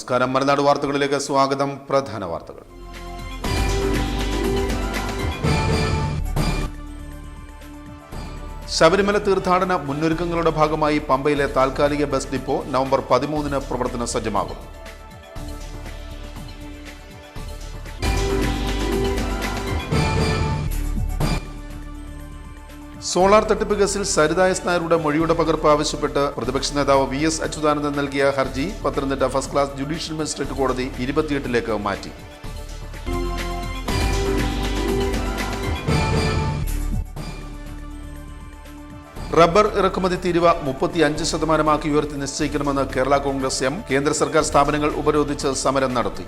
നമസ്കാരം. മലനാട് വാർത്തകളിലേക്ക് സ്വാഗതം. പ്രധാന വാർത്തകൾ. ശബരിമല തീർത്ഥാടന മുന്നൊരുക്കങ്ങളുടെ ഭാഗമായി പമ്പയിലെ താൽക്കാലിക ബസ് ഡിപ്പോ നവംബർ 13-ന് പ്രവർത്തന സജ്ജമാകും. സോളാർ തട്ടിപ്പ് കേസിൽ സരിത എസ് നായരുടെ മൊഴിയുടെ പകർപ്പ് ആവശ്യപ്പെട്ട് പ്രതിപക്ഷ നേതാവ് VS അച്യുതാനന്ദൻ നൽകിയ ഹർജി Pathanamthitta first class judicial magistrate കോടതി 28ലേക്ക് മാറ്റി. റബ്ബർ ഇറക്കുമതി തീരുവ 35% ഉയർത്തി നിശ്ചയിക്കണമെന്ന് കേരള കോൺഗ്രസ് എം കേന്ദ്ര സർക്കാർ സ്ഥാപനങ്ങൾ ഉപരോധിച്ച് സമരം നടത്തി.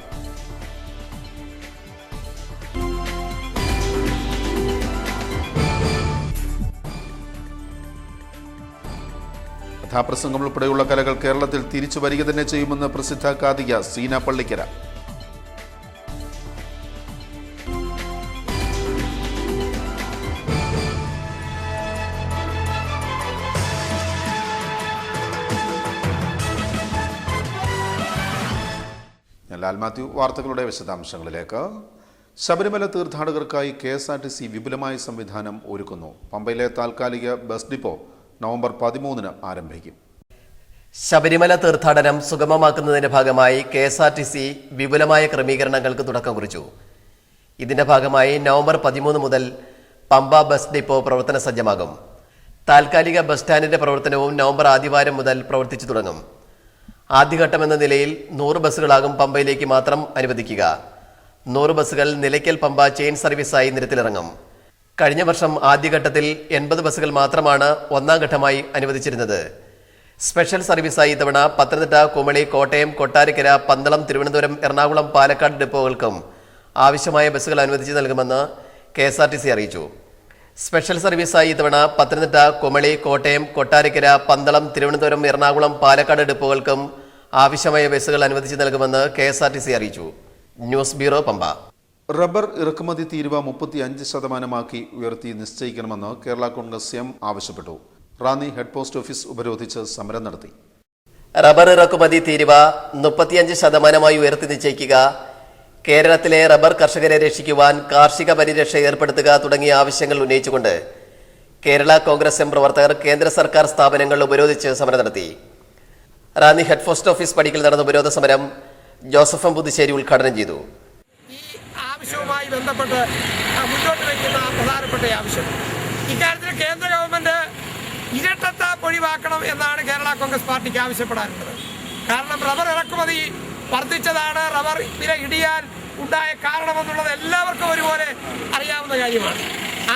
കഥാപ്രസംഗം ഉൾപ്പെടെയുള്ള കലകൾ കേരളത്തിൽ തിരിച്ചു വരിക തന്നെ ചെയ്യുമെന്ന് പ്രസിദ്ധ കാതിക സീന പള്ളിക്കര. ലാൽ മാത്യു. വാർത്തകളുടെ വിശദാംശങ്ങളിലേക്ക്. ശബരിമല തീർത്ഥാടകർക്കായി KSRTC വിപുലമായ സംവിധാനം ഒരുക്കുന്നു. പമ്പയിലെ താൽക്കാലിക ബസ് ഡിപ്പോ നവംബർ 13-ന് ആരംഭിക്കും. ശബരിമല തീർത്ഥാടനം സുഗമമാക്കുന്നതിന്റെ ഭാഗമായി KSRTC വിപുലമായ ക്രമീകരണങ്ങൾക്ക് തുടക്കം കുറിച്ചു. ഇതിന്റെ ഭാഗമായി നവംബർ 13 മുതൽ പമ്പ ബസ് ഡിപ്പോ പ്രവർത്തന സജ്ജമാകും. താൽക്കാലിക ബസ് സ്റ്റാൻഡിന്റെ പ്രവർത്തനവും നവംബർ ആദ്യവാരം മുതൽ പ്രവർത്തിച്ചു തുടങ്ങും. ആദ്യഘട്ടം എന്ന നിലയിൽ 100 ബസ്സുകളാകും പമ്പയിലേക്ക് മാത്രം അനുവദിക്കുക. 100 ബസ്സുകൾ നിലയ്ക്കൽ പമ്പ ചെയിൻ സർവീസായി നിരത്തിലിറങ്ങും. കഴിഞ്ഞ വർഷം ആദ്യഘട്ടത്തിൽ 80 ബസ്സുകൾ മാത്രമാണ് ഒന്നാം ഘട്ടമായി അനുവദിച്ചിരുന്നത്. സ്പെഷ്യൽ സർവീസായി ഇത്തവണ പത്തനംതിട്ട, കുമളി, കോട്ടയം, കൊട്ടാരക്കര, പന്തളം, തിരുവനന്തപുരം, എറണാകുളം, പാലക്കാട് ഡിപ്പോകൾക്കും ആവശ്യമായ ബസ്സുകൾ അനുവദിച്ചു നൽകുമെന്ന് KSRTC അറിയിച്ചു. സ്പെഷ്യൽ സർവീസായി ഇത്തവണ പത്തനംതിട്ട, കുമളി, കോട്ടയം, കൊട്ടാരക്കര, പന്തളം, തിരുവനന്തപുരം, എറണാകുളം, പാലക്കാട് ഡിപ്പോകൾക്കും ആവശ്യമായ ബസ്സുകൾ അനുവദിച്ചു നൽകുമെന്ന് KSRTC അറിയിച്ചു. News bureau, Pamba. റബ്ബർ ഇറക്കുമതി തീരുവ 35% ഉയർത്തി നിശ്ചയിക്കണമെന്ന് കേരള കോൺഗ്രസ് എം ആവശ്യപ്പെട്ടു. റാന്നി ഹെഡ് പോസ്റ്റ് ഓഫീസ് ഉപരോധിച്ച് സമരം നടത്തി. റബ്ബർ ഇറക്കുമതി തീരുവ 35% ഉയർത്തി നിശ്ചയിക്കുക, കേരളത്തിലെ റബ്ബർ കർഷകരെ രക്ഷിക്കുവാൻ കാർഷിക പരിരക്ഷ ഏർപ്പെടുത്തുക തുടങ്ങിയ ആവശ്യങ്ങൾ ഉന്നയിച്ചുകൊണ്ട് കേരള കോൺഗ്രസ് എം പ്രവർത്തകർ കേന്ദ്ര സർക്കാർ സ്ഥാപനങ്ങൾ ഉപരോധിച്ച് സമരം നടത്തി. റാന്നി ഹെഡ് പോസ്റ്റ് ഓഫീസ് പടിക്കൽ നടന്ന ഉപരോധ സമരം ജോസഫ് പുതുശ്ശേരി ഉദ്ഘാടനം ചെയ്തു. ആവശ്യവുമായി ബന്ധപ്പെട്ട് മുന്നോട്ട് വയ്ക്കുന്ന പ്രധാനപ്പെട്ട ആവശ്യം, ഇക്കാര്യത്തിൽ കേന്ദ്ര ഗവൺമെന്റ് ഇരട്ടത്താപ്പ് ഒഴിവാക്കണം എന്നാണ് കേരള കോൺഗ്രസ് പാർട്ടിക്ക് ആവശ്യപ്പെടാറുള്ളത്. കാരണം റബ്ബർ ഇറക്കുമതി വർദ്ധിച്ചതാണ് റബ്ബർ വില ഇടിയാൻ ഉണ്ടായ കാരണമെന്നുള്ളത് എല്ലാവർക്കും ഒരുപോലെ അറിയാവുന്ന കാര്യമാണ്.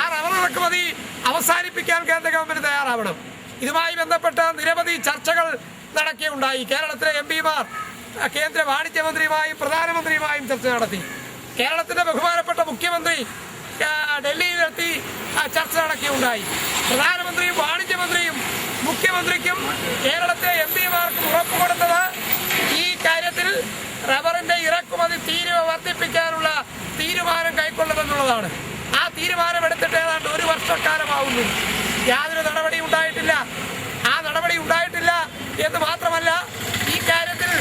ആ റബ്ബർ ഇറക്കുമതി അവസാനിപ്പിക്കാൻ കേന്ദ്ര ഗവൺമെന്റ് തയ്യാറാവണം. ഇതുമായി ബന്ധപ്പെട്ട് നിരവധി ചർച്ചകൾ നടക്കുകയുണ്ടായി. കേരളത്തിലെ MP-മാർ കേന്ദ്ര വാണിജ്യമന്ത്രിയുമായും പ്രധാനമന്ത്രിയുമായും ചർച്ച നടത്തി. കേരളത്തിന്റെ ബഹുമാനപ്പെട്ട മുഖ്യമന്ത്രി ഡൽഹിയിലെത്തി ചർച്ച നടക്കുകയുണ്ടായി. പ്രധാനമന്ത്രിയും വാണിജ്യമന്ത്രിയും മുഖ്യമന്ത്രിക്കും കേരളത്തിലെ MP-മാർക്കും ഉറപ്പ് കൊടുത്തത് ഈ കാര്യത്തിൽ റബ്ബറിന്റെ ഇറക്കുമതി തീരുവ വർദ്ധിപ്പിക്കാനുള്ള തീരുമാനം കൈക്കൊള്ളുമെന്നുള്ളതാണ്. ആ തീരുമാനം എടുത്തിട്ട് ഏതാണ്ട് 1 വർഷക്കാലമാവുന്നു. യാതൊരു നടപടി ഉണ്ടായിട്ടില്ല. ആ നടപടി ഉണ്ടായിട്ടില്ല എന്ന് മാത്രമല്ല, ഈ കാര്യത്തിൽ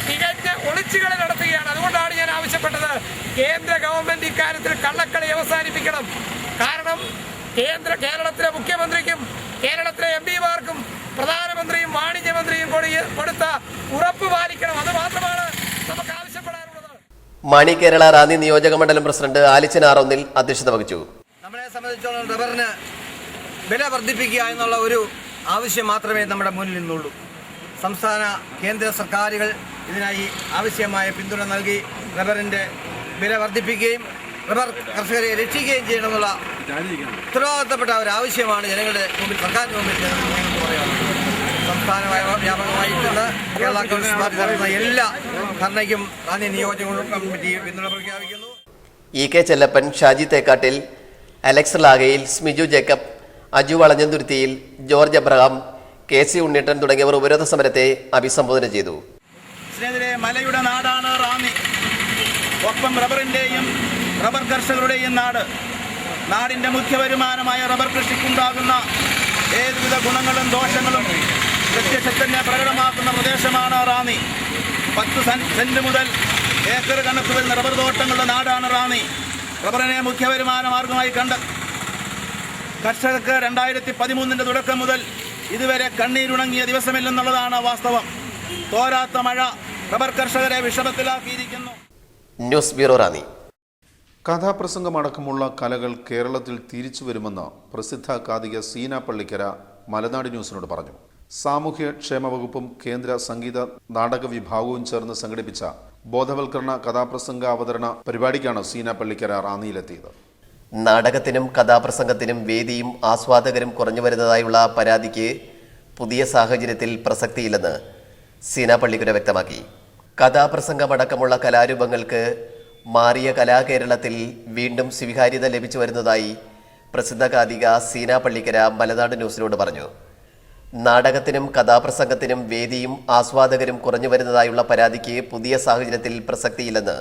തികഞ്ഞ ഒളിച്ചുകളി നടത്തുകയാണ്. അതുകൊണ്ടാണ് ഞാൻ ആവശ്യപ്പെട്ടത്, കേന്ദ്ര ഗവൺമെന്റ് ഇക്കാര്യത്തിൽ കള്ളക്കളി അവസാനിപ്പിക്കണം. കാരണം കേരളത്തിലെ മുഖ്യമന്ത്രിക്കും കേരളത്തിലെ MP-മാർക്കും പ്രധാനമന്ത്രിയും വാണിജ്യമന്ത്രിയും കൊടുത്ത ഉറപ്പ് പാലിക്കണം. അത് മാത്രമാണ് നമുക്ക് ആവശ്യപ്പെടാനുള്ളത്. മണി കേരള റാന്നി നിയോജക മണ്ഡലം പ്രസിഡന്റ് ആലിച്ചൻ ആറൊന്നിൽ അധ്യക്ഷത വഹിച്ചു. നമ്മളെ സംബന്ധിച്ചോളം റബ്ബറിന് വില വർദ്ധിപ്പിക്കുക എന്നുള്ള ഒരു ആവശ്യം മാത്രമേ നമ്മുടെ മുന്നിൽ നിന്നുള്ളൂ. സംസ്ഥാന കേന്ദ്ര സർക്കാരുകൾ ഇതിനായി ആവശ്യമായ പിന്തുണ നൽകി റബ്ബറിൻ്റെ വില വർദ്ധിപ്പിക്കുകയും റബ്ബർ കർഷകരെ രക്ഷിക്കുകയും ചെയ്യണമെന്നുള്ള ഉത്തരവാദിത്തപ്പെട്ട ഒരു ആവശ്യമാണ് ജനങ്ങളുടെ മുമ്പിൽ, സർക്കാരിന് മുമ്പിൽ പറയാനുള്ളത്. സംസ്ഥാന വ്യാപകമായിട്ടുള്ള കേരള കോൺഗ്രസ് പാർട്ടി നടത്തുന്ന എല്ലാ ധർണയ്ക്കും റാന്നി നിയോജക കമ്മിറ്റി പിന്തുണ പ്രഖ്യാപിക്കുന്നു. EK Chellappan, Shaji Thekkattil, Alex Lagayil, Smiju Jacob, Aju Valanjanthuruthiyil, George Abraham, KC Unnittan തുടങ്ങിയവർ ഉപരോധ സമരത്തെ അഭിസംബോധന ചെയ്തു. മലയുടെ നാടാണ് റാന്നി. ഒപ്പം റബ്ബറിൻ്റെയും റബ്ബർ കർഷകരുടെയും നാട്. നാടിൻ്റെ മുഖ്യ വരുമാനമായ റബ്ബർ കൃഷിക്കുണ്ടാകുന്ന ഏതുവിധ ഗുണങ്ങളും ദോഷങ്ങളും പ്രത്യക്ഷത്തിന്റെ പ്രകടമാക്കുന്ന പ്രദേശമാണ് റാന്നി. 10 സെന്റ് മുതൽ ഏക്കർ കണക്ക് വരുന്ന റബ്ബർ തോട്ടങ്ങളുടെ നാടാണ് റാന്നി. റബ്ബറിനെ മുഖ്യ വരുമാന മാർഗമായി കണ്ട് കർഷകർക്ക് 2013 തുടക്കം മുതൽ ഇതുവരെ കണ്ണീരുണങ്ങിയ ദിവസമില്ലെന്നുള്ളതാണ് വാസ്തവം. തോരാത്ത മഴ റബ്ബർ കർഷകരെ വിഷമത്തിലാക്കിയിരിക്കുന്നു. News bureau Ranni. കഥാപ്രസംഗമടക്കമുള്ള കലകൾ കേരളത്തിൽ തിരിച്ചു വരുമെന്ന് പ്രസിദ്ധ കാതിക സീന പള്ളിക്കര മലനാട് ന്യൂസിനോട് പറഞ്ഞു. സാമൂഹ്യ ക്ഷേമ വകുപ്പും കേന്ദ്ര സംഗീത നാടക വിഭാഗവും ചേർന്ന് സംഘടിപ്പിച്ച ബോധവൽക്കരണ കഥാപ്രസംഗ അവതരണ പരിപാടിക്കാണ് സീന പള്ളിക്കര റാന്നിയിലെത്തിയത്. നാടകത്തിനും കഥാപ്രസംഗത്തിനും വേദിയും ആസ്വാദകരും കുറഞ്ഞു വരുന്നതായുള്ള പരാതിക്ക് പുതിയ സാഹചര്യത്തിൽ പ്രസക്തിയില്ലെന്ന് സീന പള്ളിക്കര വ്യക്തമാക്കി. കഥാപ്രസംഗമടക്കമുള്ള കലാരൂപങ്ങൾക്ക് മാറിയ കലാകേരളത്തിൽ വീണ്ടും സ്വീകാര്യത ലഭിച്ചു വരുന്നതായി പ്രസിദ്ധ കാതിക സീന പള്ളിക്കര മലനാട് ന്യൂസിനോട് പറഞ്ഞു. നാടകത്തിനും കഥാപ്രസംഗത്തിനും വേദിയും ആസ്വാദകരും കുറഞ്ഞു വരുന്നതായുള്ള പരാതിക്ക് പുതിയ സാഹചര്യത്തിൽ പ്രസക്തിയില്ലെന്ന്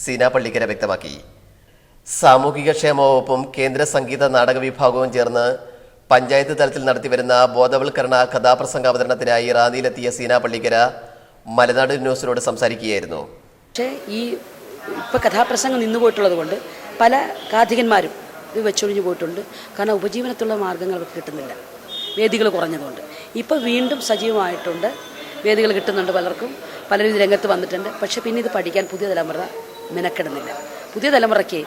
സീന പള്ളിക്കര വ്യക്തമാക്കി. സാമൂഹിക ക്ഷേമ വകുപ്പും കേന്ദ്ര സംഗീത നാടക വിഭാഗവും ചേർന്ന് പഞ്ചായത്ത് തലത്തിൽ നടത്തിവരുന്ന ബോധവൽക്കരണ കഥാപ്രസംഗ അവതരണത്തിനായി റാന്നിയിലെത്തിയ സീന പള്ളിക്കര മലനാട് ന്യൂസിനോട് സംസാരിക്കുകയായിരുന്നു. പക്ഷേ ഇപ്പോൾ കഥാപ്രസംഗം നിന്നുപോയിട്ടുള്ളത് കൊണ്ട് പല കാഥികന്മാരും ഇത് വെച്ചൊഴിഞ്ഞു പോയിട്ടുണ്ട്. കാരണം ഉപജീവനത്തുള്ള മാർഗ്ഗങ്ങൾ അവർക്ക് കിട്ടുന്നില്ല, വേദികൾ കുറഞ്ഞതുകൊണ്ട്. ഇപ്പോൾ വീണ്ടും സജീവമായിട്ടുണ്ട്, വേദികൾ കിട്ടുന്നുണ്ട് പലർക്കും, പലരും ഇത് രംഗത്ത് വന്നിട്ടുണ്ട്. പക്ഷേ പിന്നെ ഇത് പഠിക്കാൻ പുതിയ തലമുറ മെനക്കെടുന്നില്ല. പുതിയ തലമുറയ്ക്ക്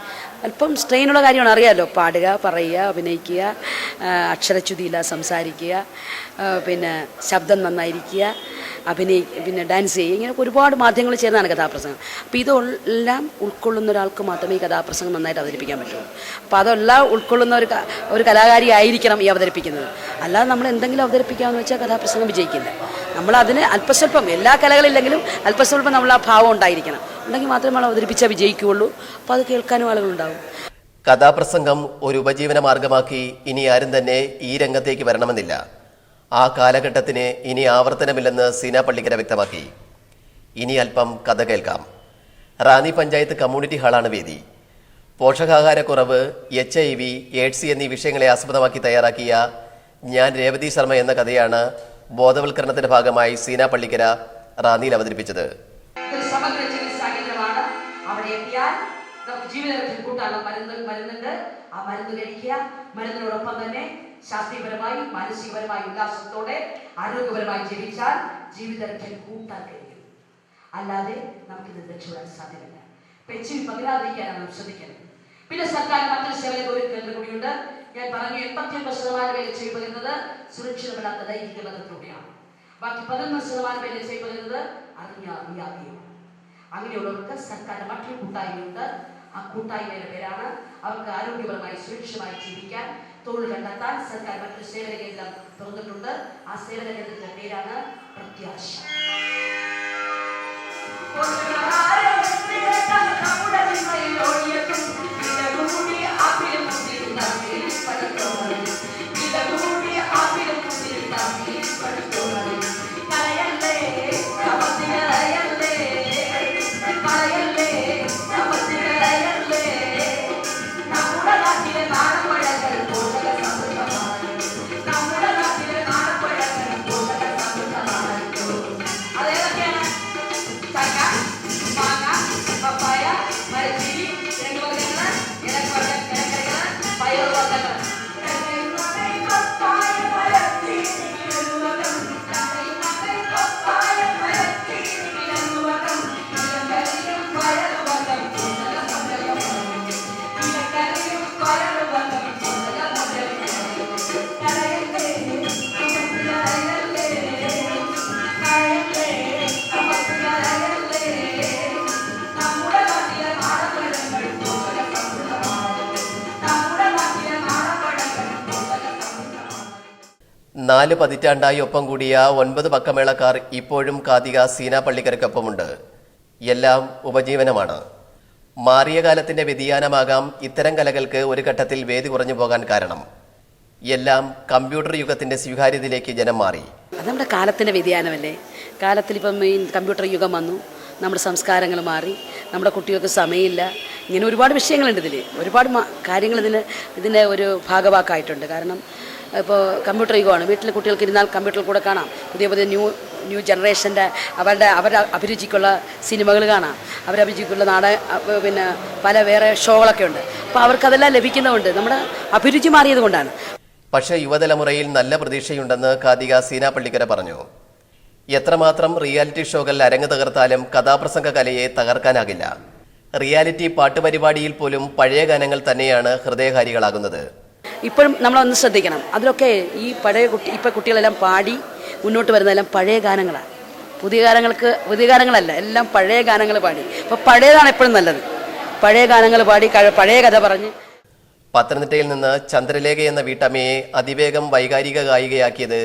അല്പം സ്ട്രെയിനുള്ള കാര്യമാണ്, അറിയാമല്ലോ. പാടുക, പറയുക, അഭിനയിക്കുക, അക്ഷരച്യുതിയില്ല സംസാരിക്കുക, പിന്നെ ശബ്ദം നന്നായിരിക്കുക, പിന്നെ ഡാൻസ് ചെയ്യുക, ഇങ്ങനെ ഒരുപാട് മാധ്യമങ്ങൾ ചേർന്നാണ് കഥാപ്രസംഗം. അപ്പോൾ ഇതെല്ലാം ഉൾക്കൊള്ളുന്ന ഒരാൾക്ക് മാത്രമേ ഈ കഥാപ്രസംഗം നന്നായിട്ട് അവതരിപ്പിക്കാൻ പറ്റുള്ളൂ. അപ്പോൾ അതെല്ലാം ഉൾക്കൊള്ളുന്ന ഒരു കലാകാരി ആയിരിക്കണം ഈ അവതരിപ്പിക്കുന്നത്. അല്ലാതെ നമ്മൾ എന്തെങ്കിലും അവതരിപ്പിക്കാമെന്ന് വെച്ചാൽ കഥാപ്രസംഗം വിജയിക്കില്ല. നമ്മളതിന് അല്പസ്വല്പം, എല്ലാ കലകളില്ലെങ്കിലും അല്പസ്വല്പം നമ്മൾ ആ ഭാവം ഉണ്ടായിരിക്കണം, ഉണ്ടെങ്കിൽ മാത്രമേ നമ്മൾ അവതരിപ്പിച്ചാൽ വിജയിക്കുകയുള്ളൂ. അപ്പോൾ അത് കേൾക്കാനും ആളുകളുണ്ടാവും. കഥാപ്രസംഗം ഒരു ഉപജീവന മാർഗമാക്കി ഇനി ആരും തന്നെ ഈ രംഗത്തേക്ക് വരണമെന്നില്ല. ആ കാലഘട്ടത്തിന് ഇനി ആവർത്തനമില്ലെന്ന് സീന പള്ളിക്കര വ്യക്തമാക്കി. ഇനി അല്പം കഥ കേൾക്കാം. റാന്നി പഞ്ചായത്ത് കമ്മ്യൂണിറ്റി ഹാളാണ് വേദി. പോഷകാഹാരക്കുറവ്, HIV, AIDS എന്നീ വിഷയങ്ങളെ ആസ്പദമാക്കി തയ്യാറാക്കിയ ഞാൻ രേവതി ശർമ്മ എന്ന കഥയാണ് ബോധവൽക്കരണത്തിന്റെ ഭാഗമായി സീന പള്ളിക്കര റാന്നിയിൽ അവതരിപ്പിച്ചത്. അവിടെ എത്തിയാൽ നമുക്ക് ജീവിതത്തിൽ കൂട്ടാനുള്ള മരുന്നുണ്ട്. ആ മരുന്ന് കഴിക്കുക. മരുന്നിനോടൊപ്പം തന്നെ ശാസ്ത്രീയപരമായി, മാനസികപരമായി, ഉല്ലാസത്തോടെ, ആരോഗ്യപരമായി ജീവിച്ചാൽ ജീവിതത്തിൽ കൂട്ടാൻ കഴിയും. അല്ലാതെ നമുക്കിത് രക്ഷപ്പെടാൻ സാധ്യമല്ല. പെൻഷൻ പകരാതിരിക്കാനാണ് നാം ശ്രദ്ധിക്കുന്നത്. പിന്നെ സർക്കാർ മറ്റൊരു സേവന കേന്ദ്രം കൂടിയുണ്ട്. ഞാൻ പറഞ്ഞു 89% പേര് ചെയ്യപ്പെടുന്നത് സുരക്ഷിതമല്ലാത്ത ലൈംഗിക ബന്ധത്തിലൂടെയാണ്. ബാക്കി 11% പേര് ചെയ്യപ്പെടുന്നത് അറിയാതെയാണ്. അങ്ങനെയുള്ളവർക്ക് സർക്കാരിന്റെ മറ്റൊരു കൂട്ടായ്മയുണ്ട്. ആ കൂട്ടായ്മയുടെ പേരാണ് അവർക്ക് ആരോഗ്യപരമായി സുരക്ഷിതമായി ജീവിക്കാൻ, തൊഴിൽ കണ്ടെത്താൻ സർക്കാർ മറ്റൊരു സേവന കേന്ദ്രം തുറന്നിട്ടുണ്ട്. ആ സേവന കേന്ദ്രത്തിന്റെ പേരാണ് പ്രത്യാശ. നാല് പതിറ്റാണ്ടായി ഒപ്പം കൂടിയ 9 പക്കമേളക്കാർ ഇപ്പോഴും കാതിക സീന പള്ളിക്കരയ്ക്കൊപ്പമുണ്ട്. എല്ലാം ഉപജീവനമാണ്. മാറിയ കാലത്തിന്റെ വ്യതിയാനമാകാം ഇത്തരം കലകൾക്ക് ഒരു ഘട്ടത്തിൽ വേദി കുറഞ്ഞു പോകാൻ കാരണം. എല്ലാം കമ്പ്യൂട്ടർ യുഗത്തിന്റെ സ്വീകാര്യതയിലേക്ക് ജനം മാറി. അത് നമ്മുടെ കാലത്തിന്റെ വ്യതിയാനമല്ലേ. കാലത്തിൽ ഇപ്പം ഈ കമ്പ്യൂട്ടർ യുഗം വന്നു, നമ്മുടെ സംസ്കാരങ്ങൾ മാറി, നമ്മുടെ കുട്ടികൾക്ക് സമയമില്ല. ഇങ്ങനെ ഒരുപാട് വിഷയങ്ങളുണ്ട് ഇതിൽ, ഒരുപാട് കാര്യങ്ങൾ ഇതിൻ്റെ ഒരു ഭാഗവാക്കായിട്ടുണ്ട്. കാരണം ഇപ്പോൾ കമ്പ്യൂട്ടർ യുഗമാണ്. വീട്ടിൽ കുട്ടികൾക്ക് ഇരുന്നാൽ കമ്പ്യൂട്ടറിൽ കൂടെ കാണാം. പുതിയ പുതിയ ന്യൂ ജനറേഷൻ്റെ അവരുടെ അഭിരുചിക്കുള്ള സിനിമകൾ കാണാം. അവരഭിരുചിക്കുള്ള പിന്നെ പല വേറെ ഷോകളൊക്കെ ഉണ്ട്. അപ്പോൾ അവർക്കതെല്ലാം ലഭിക്കുന്നതുകൊണ്ട് നമ്മുടെ അഭിരുചി മാറിയത് കൊണ്ടാണ്. പക്ഷേ യുവതലമുറയിൽ നല്ല പ്രതീക്ഷയുണ്ടെന്ന് കാതിക സീന പള്ളിക്കര പറഞ്ഞു. എത്രമാത്രം റിയാലിറ്റി ഷോകൾ അരങ്ങ് തകർത്താലും കഥാപ്രസംഗ കലയെ തകർക്കാനാകില്ല. റിയാലിറ്റി പാട്ടുപരിപാടിയിൽ പോലും പഴയ ഗാനങ്ങൾ തന്നെയാണ് ഹൃദയഹാരികളാകുന്നത്. ഇപ്പോഴും നമ്മളൊന്ന് ശ്രദ്ധിക്കണം. അതിലൊക്കെ ഈ ഇപ്പോൾ കുട്ടികളെല്ലാം പാടി മുന്നോട്ട് വരുന്നതെല്ലാം പഴയ ഗാനങ്ങളാണ്. പുതിയ ഗാനങ്ങളല്ല, എല്ലാം പഴയ ഗാനങ്ങൾ പാടി. അപ്പോൾ പഴയതാണ് എപ്പോഴും നല്ലത്. പഴയ ഗാനങ്ങൾ പാടി പഴയ കഥ പറഞ്ഞ്. പത്തനംതിട്ടയിൽ നിന്ന് ചന്ദ്രലേഖ എന്ന വീട്ടമ്മയെ അതിവേഗം വൈകാരിക ഗായികയാക്കിയത്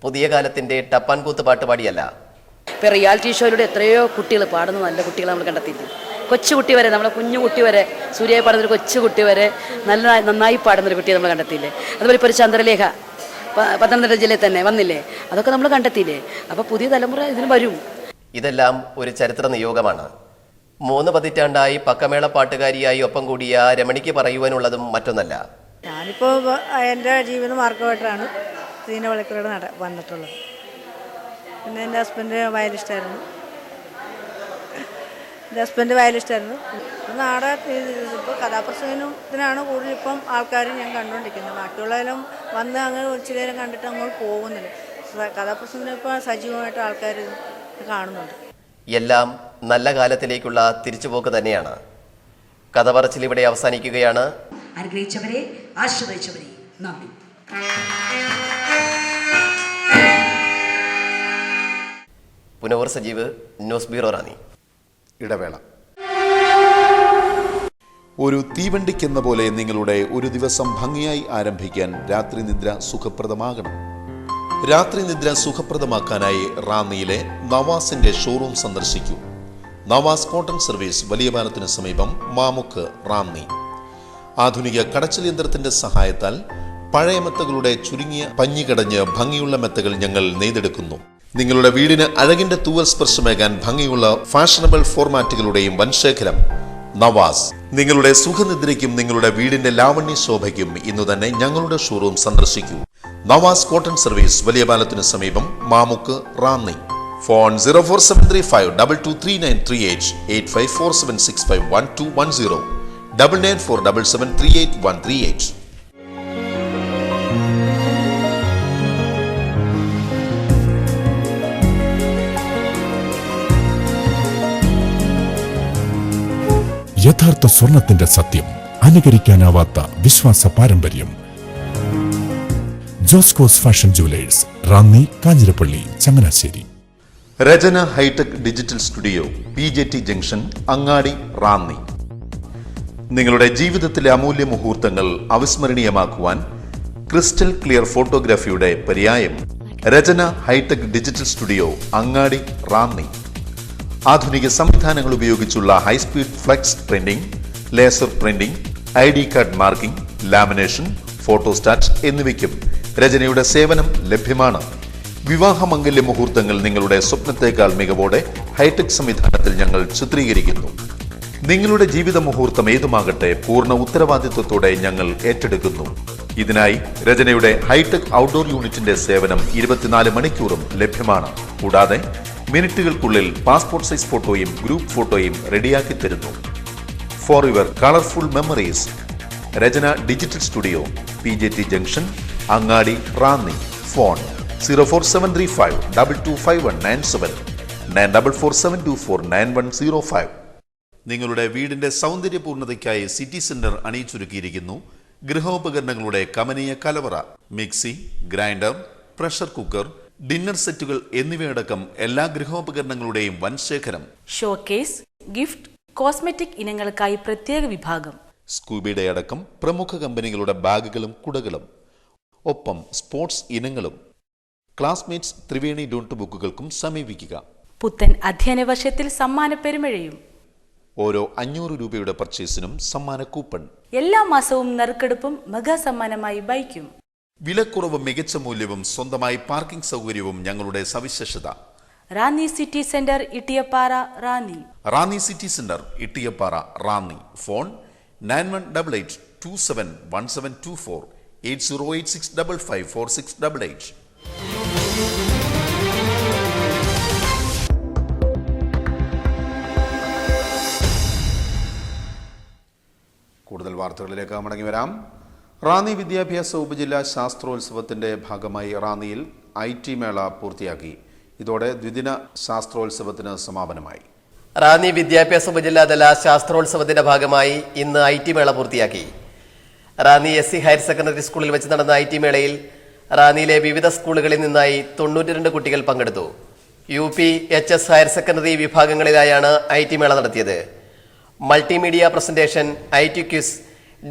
പുതിയ കാലത്തിന്റെ ടപ്പാൻകൂത്ത് പാട്ടുപാടിയല്ല. ഇപ്പോൾ റിയാലിറ്റി ഷോയിലൂടെ എത്രയോ കുട്ടികൾ പാടുന്ന നല്ല കുട്ടികളെ നമ്മൾ കണ്ടെത്തിയിട്ടുണ്ട്. കൊച്ചുകുട്ടി വരെ, നമ്മളെ കുഞ്ഞുകുട്ടി വരെ, സൂര്യ പാടുന്നൊരു കൊച്ചുകുട്ടി വരെ നന്നായി പാടുന്നൊരു കുട്ടിയെ നമ്മൾ കണ്ടെത്തിയില്ലേ. അതുപോലെ ഇപ്പോൾ ഒരു ചന്ദ്രലേഖ പത്തനംതിട്ട ജില്ലയിൽ തന്നെ വന്നില്ലേ, അതൊക്കെ നമ്മൾ കണ്ടെത്തിയില്ലേ. അപ്പോൾ പുതിയ തലമുറ ഇതിന് വരും. ഇതെല്ലാം ഒരു ചരിത്ര നിയോഗമാണ്. 3 പതിറ്റാണ്ടായി പക്കമേള പാട്ടുകാരിയായി ഒപ്പം കൂടിയ രമണിക്ക് പറയുവാനുള്ളതും മറ്റൊന്നല്ല. ഞാനിപ്പോൾ എൻ്റെ ജീവിത മാർഗമായിട്ടാണ് സീന പള്ളിക്കരോട് വന്നിട്ടുള്ളത്. പിന്നെ എൻ്റെ ഹസ്ബൻഡ് വയലിസ്റ്റായിരുന്നു. ഇപ്പോൾ കഥാപ്രസംഗത്തിനാണ് കൂടുതൽ ഇപ്പം ആൾക്കാർ ഞാൻ കണ്ടുകൊണ്ടിരിക്കുന്നത്. ബാക്കിയുള്ളതെല്ലാം വന്ന് അങ്ങ് ഇച്ചിരി നേരം കണ്ടിട്ട് അങ്ങോട്ട് പോകുന്നില്ല. കഥാപ്രസംഗത്തിന് ഇപ്പോൾ സജീവമായിട്ട് ആൾക്കാർ കാണുന്നുണ്ട്. എല്ലാം നല്ല കാലത്തിലേക്കുള്ള തിരിച്ചുപോക്ക് തന്നെയാണ്. കഥ പറച്ചിൽ ഇവിടെ അവസാനിക്കുകയാണ്. അനുഗ്രഹിച്ചവരെ, ആശ്രയിച്ചവരെ നന്ദി. പുനവൂർ സജീവ്, ന്യൂസ് ബ്യൂറോ, റാന്നി. ഇടവേള. ഒരു തീവണ്ടിക്കെന്ന പോലെ നിങ്ങളുടെ ഒരു ദിവസം ഭംഗിയായി ആരംഭിക്കാൻ രാത്രി നിദ്ര സുഖപ്രദമാകണം. രാത്രി നിദ്ര സുഖപ്രദമാക്കാനായി റാന്നിയിലെ നവാസിന്റെ ഷോറൂം സന്ദർശിക്കൂ. നവാസ് കോട്ടൺ സർവീസ്, വലിയ പാലത്തിന് സമീപം, മാമുക്ക്, റാന്നി. ആധുനിക കടച്ചൽ യന്ത്രത്തിന്റെ സഹായത്താൽ പഴയ മെത്തകളുടെ ചുരുങ്ങിയ പഞ്ഞികടഞ്ഞ് ഭംഗിയുള്ള മെത്തകൾ ഞങ്ങൾ നെയ്തെടുക്കുന്നു. നിങ്ങളുടെ വീടിന് അഴകിന്റെ തൂവൽ സ്പർശമേകാൻ ഭംഗിയുള്ള ഫാഷനബിൾ ഫോർമാറ്റുകളുടെയും വൻശേഖരം. നവാസ്. നിങ്ങളുടെ സുഖനിദ്രയ്ക്കും നിങ്ങളുടെ വീടിന്റെ ലാവണ്യ ശോഭയ്ക്കും ഇന്നു തന്നെ ഞങ്ങളുടെ ഷോറൂം സന്ദർശിക്കൂ. നവാസ് കോട്ടൺ സർവീസ്, വലിയ പാലത്തിന് സമീപം, മാമുക്ക്, റാന്നി. ഫോൺ 04735223938, 8547651210, 9947738138. യഥാർത്ഥ സ്വർണത്തിന്റെ സത്യം, അനുകരിക്കാനാവാത്ത വിശ്വാസ പാരമ്പര്യം. Joscos fashion jewellers, Ranni, Kanjirappally, Changanassery. Rachana hitech digital studio, PJT junction, Angadi, Ranni. നിങ്ങളുടെ ജീവിതത്തിലെ അമൂല്യ മുഹൂർത്തങ്ങൾ അവിസ്മരണീയമാക്കുവാൻ ക്രിസ്റ്റൽ ക്ലിയർ ഫോട്ടോഗ്രാഫിയുടെ പര്യായം. Rachana hitech digital studio, Angadi, Ranni. ആധുനിക സംവിധാനങ്ങൾ ഉപയോഗിച്ചുള്ള high speed flex printing, laser printing, ID card marking, lamination, photostat എന്നിവയ്ക്കും രചനയുടെ സേവനം ലഭ്യമാണ്. വിവാഹമംഗല്യ മുഹൂർത്തങ്ങൾ നിങ്ങളുടെ സ്വപ്നത്തേക്കാൾ മികവോടെ ഹൈടെക് സംവിധാനത്തിൽ ഞങ്ങൾ ചിത്രീകരിക്കുന്നു. നിങ്ങളുടെ ജീവിത മുഹൂർത്തം ഏതുമാകട്ടെ, പൂർണ്ണ ഉത്തരവാദിത്വത്തോടെ ഞങ്ങൾ ഏറ്റെടുക്കുന്നു. ഇതിനായി രചനയുടെ ഹൈടെക് ഔട്ട്ഡോർ യൂണിറ്റിന്റെ സേവനം 24 മണിക്കൂറും ലഭ്യമാണ്. കൂടാതെ മിനിറ്റുകൾക്കുള്ളിൽ പാസ്പോർട്ട് സൈസ് ഫോട്ടോയും ഗ്രൂപ്പ് ഫോട്ടോയും റെഡിയാക്കി തരുന്നു. For your colourful memories, Rachana digital studio, PJT junction, Angadi, Ranni. Phone 04735225197, 9447249105. നിങ്ങളുടെ വീടിന്റെ സൗന്ദര്യപൂർണ്ണതയ്ക്കായി സിറ്റി സെന്റർ അണിയിച്ചൊരുക്കിയിരിക്കുന്നു ഗൃഹോപകരണങ്ങളുടെ കമനീയ കലവറ. Mixie, grinder, pressure cooker, dinner സെറ്റുകൾ എന്നിവയടക്കം എല്ലാ ഗൃഹോപകരണങ്ങളുടെയും വൻശേഖരം. ഷോക്കേസ്, ഗിഫ്റ്റ്, കോസ്മെറ്റിക് ഇനങ്ങൾക്കായി പ്രത്യേക വിഭാഗം. സ്കൂബിയുടെ അടക്കം പ്രമുഖ കമ്പനികളുടെ ബാഗുകളും കുടകളും, ഒപ്പം സ്പോർട്സ് ഇനങ്ങളും. ക്ലാസ്മേറ്റ്സ് ത്രിവേണി നോട്ട് ബുക്കുകൾക്കും സമീപിക്കുക. പുത്തൻ അധ്യയന വർഷത്തിൽ സമ്മാന പെരുമഴയും. ഓരോ 500 രൂപയുടെ പർച്ചേസിനും സമ്മാന കൂപ്പൺ. എല്ലാ മാസവും നറുക്കെടുപ്പും മെഗാ സമ്മാനമായി ബൈക്കും. വിലക്കുറവും മികച്ച മൂല്യവും സ്വന്തമായി പാർക്കിംഗ് സൗകര്യവും ഞങ്ങളുടെ സവിശേഷത. Ranni city centre, Ittiyappara, Ranni. Ranni city centre, Ittiyappara, Ranni. Phone 9188271724, 8086554688. കൂടുതൽ വാർത്തകളിലേക്ക് മടങ്ങി വരാം. റാന്നി വിദ്യാഭ്യാസ ഉപജില്ലാ ശാസ്ത്രോത്സവത്തിന്റെ ഭാഗമായി റാന്നിയിൽ IT മേള പൂർത്തിയാക്കി. ഇതോടെ ദ്വിദിന ശാസ്ത്രോത്സവത്തിന് സമാപനമായി. റാന്നി വിദ്യാഭ്യാസ ഉപജില്ലാതല ശാസ്ത്രോത്സവത്തിന്റെ ഭാഗമായി ഇന്ന് IT മേള പൂർത്തിയാക്കി. റാന്നി SC ഹയർ സെക്കൻഡറി സ്കൂളിൽ വെച്ച് നടന്ന IT മേളയിൽ റാന്നിയിലെ വിവിധ സ്കൂളുകളിൽ നിന്നായി 92 കുട്ടികൾ പങ്കെടുത്തു. UP HS ഹയർ സെക്കൻഡറി വിഭാഗങ്ങളിലായാണ് IT മേള നടത്തിയത്. Multimedia presentation, IT quiz,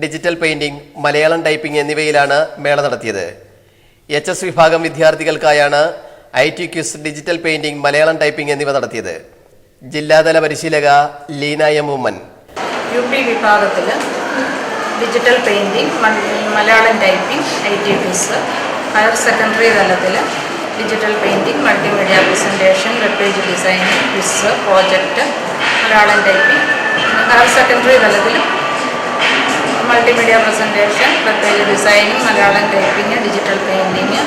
digital painting, Malayalam typing എന്നിവയിലാണ് മേള നടത്തിയത്. HS വിഭാഗം വിദ്യാർത്ഥികൾക്കായാണ് IT quiz, digital painting, Malayalam typing എന്നിവ നടത്തിയത്. ജില്ലാതല പരിശീലക ലീന M. ഉമ്മൻ UP വിഭാഗത്തിൽ digital painting, Malayalam typing, IT quiz, higher secondary തലത്തിൽ digital painting, multimedia presentation, web page designing, quiz, project, Malayalam typing, higher secondary തലത്തിൽ multimedia presentation, web page designing, Malayalam typing, digital painting,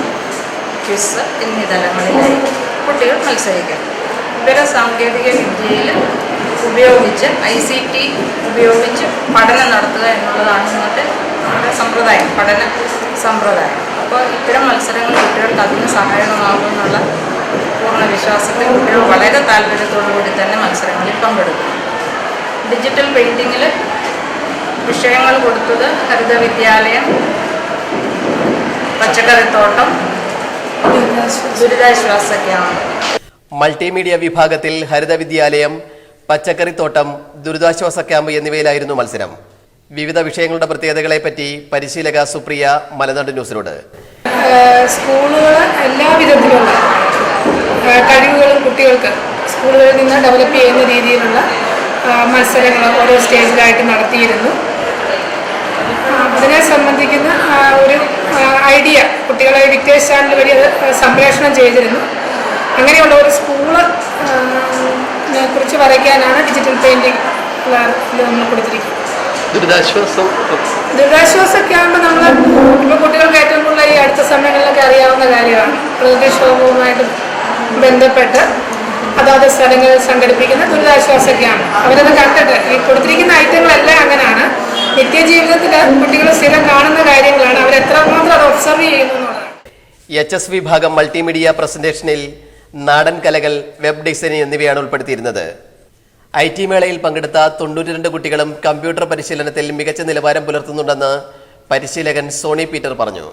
quiz എന്നീ തലങ്ങളിലായി കുട്ടികൾ മത്സരിക്കും. വിവര സാങ്കേതിക വിദ്യയിൽ ഉപയോഗിച്ച് ICT ഉപയോഗിച്ച് പഠനം നടത്തുക എന്നുള്ളതാണ് ഇന്നത്തെ നമ്മുടെ സമ്പ്രദായം, പഠന സമ്പ്രദായം. അപ്പോൾ ഇത്തരം മത്സരങ്ങൾ കുട്ടികൾക്ക് അതിന് സഹായകമാകുമെന്നുള്ള പൂർണ്ണ വിശ്വാസത്തിൽ കുട്ടികൾ വളരെ താല്പര്യത്തോടു കൂടി തന്നെ മത്സരങ്ങളിൽ പങ്കെടുക്കും. ഡിജിറ്റൽ പെയിൻറ്റിങ്ങിൽ വിഷയങ്ങൾ കൊടുത്തത് ഹരിത വിദ്യാലയം, പച്ചക്കറിത്തോട്ടം, ദുരിതാശ്വാസ ക്യാമ്പ്. മൾട്ടിമീഡിയ വിഭാഗത്തിൽ ഹരിത വിദ്യാലയം, പച്ചക്കറിത്തോട്ടം, ദുരിതാശ്വാസ ക്യാമ്പ് എന്നിവയിലായിരുന്നു മത്സരം. വിവിധ വിഷയങ്ങളുടെ പ്രത്യേകതകളെപ്പറ്റി പരിശീലക സുപ്രിയ മലനാട് ന്യൂസിനോട്. സ്കൂളുകൾ എല്ലാവിധത്തിലുള്ള കഴിവുകളും കുട്ടികൾക്ക് സ്കൂളുകളിൽ നിന്ന് ഡെവലപ്പ് ചെയ്യുന്ന രീതിയിലുള്ള മത്സരങ്ങൾ ഓരോ സ്റ്റേജിലായിട്ട് നടത്തിയിരുന്നു. അതിനെ സംബന്ധിക്കുന്ന ഒരു ഐഡിയ കുട്ടികളെ വിക്ടേഴ്സ് ചാനൽ വഴി അത് സംപ്രേഷണം ചെയ്തിരുന്നു. അങ്ങനെയുള്ള ഒരു സ്കൂള് കുറിച്ച് വരയ്ക്കാനാണ് ഡിജിറ്റൽ പെയിൻറ്റിംഗ് നമ്മൾ കൊടുത്തിരിക്കുന്നത്. ദുരിതാശ്വാസ ക്യാമ്പ് നമ്മൾ ഇപ്പോൾ കുട്ടികൾക്ക് ഏറ്റവും കൂടുതൽ ഈ അടുത്ത സമയങ്ങളിലൊക്കെ അറിയാവുന്ന കാര്യമാണ്. പ്രകൃതിക്ഷോഭവുമായിട്ട് ബന്ധപ്പെട്ട് അതാത് സ്ഥലങ്ങളിൽ സംഘടിപ്പിക്കുന്ന ദുരിതാശ്വാസ ക്യാമ്പ്. അവരത് കണ്ടിട്ട് ഈ കൊടുത്തിരിക്കുന്ന ഐറ്റങ്ങളെല്ലാം അങ്ങനെയാണ്. നിത്യജീവിതത്തിൽ കുട്ടികൾ സ്ഥിരം കാണുന്ന കാര്യങ്ങളാണ്. അവരെത്രമാത്രം അത് ഒബ്സർവ് ചെയ്യുന്നു എന്നുള്ളതാണ്. HS വിഭാഗം മൾട്ടിമീഡിയ പ്രസന്റേഷനിൽ നാടൻ കലകൾ, വെബ് ഡിസൈനിങ് എന്നിവയാണ് ഉൾപ്പെടുത്തിയിരുന്നത്. IT മേളയിൽ പങ്കെടുത്ത 92 കുട്ടികളും കമ്പ്യൂട്ടർ പരിശീലനത്തിൽ മികച്ച നിലവാരം പുലർത്തുന്നുണ്ടെന്ന് പരിശീലകൻ സോണി പീറ്റർ പറഞ്ഞു.